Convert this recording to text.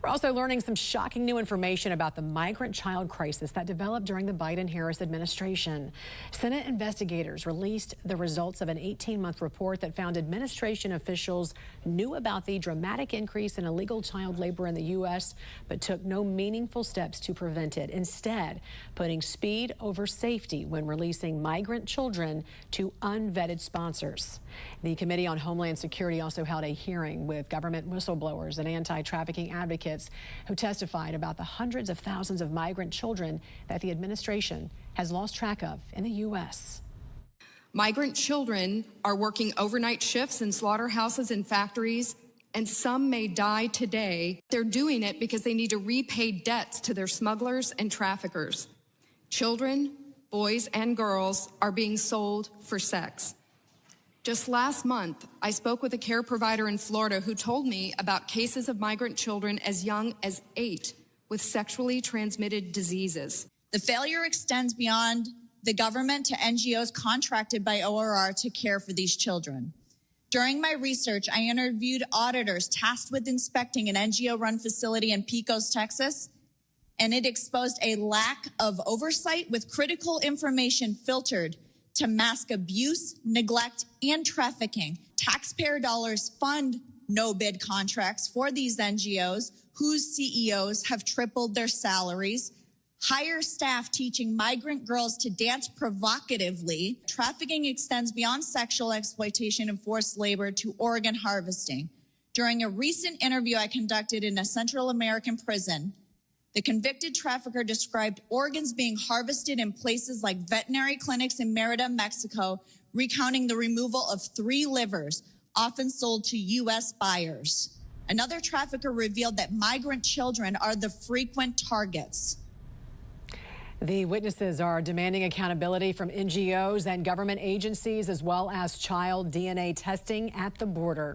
We're also learning some shocking new information about the migrant child crisis that developed during the Biden-Harris administration. Senate investigators released the results of an 18-month report that found administration officials knew about the dramatic increase in illegal child labor in the U.S., but took no meaningful steps to prevent it, instead putting speed over safety when releasing migrant children to unvetted sponsors. The Committee on Homeland Security also held a hearing with government whistleblowers and anti-trafficking advocates who testified about the hundreds of thousands of migrant children that the administration has lost track of in the U.S. Migrant children are working overnight shifts in slaughterhouses and factories, and some may die today. They're doing it because they need to repay debts to their smugglers and traffickers. Children, boys and girls, are being sold for sex. Just last month, I spoke with a care provider in Florida who told me about cases of migrant children as young as 8 with sexually transmitted diseases. The failure extends beyond the government to NGOs contracted by ORR to care for these children. During my research, I interviewed auditors tasked with inspecting an NGO-run facility in Pecos, Texas, and it exposed a lack of oversight with critical information filtered to mask abuse, neglect, and trafficking. Taxpayer dollars fund no-bid contracts for these NGOs whose CEOs have tripled their salaries, hire staff teaching migrant girls to dance provocatively. Trafficking extends beyond sexual exploitation and forced labor to organ harvesting. During a recent interview I conducted in a Central American prison, the convicted trafficker described organs being harvested in places like veterinary clinics in Merida, Mexico, recounting the removal of 3 livers, often sold to U.S. buyers. Another trafficker revealed that migrant children are the frequent targets. The witnesses are demanding accountability from NGOs and government agencies, as well as child DNA testing at the border.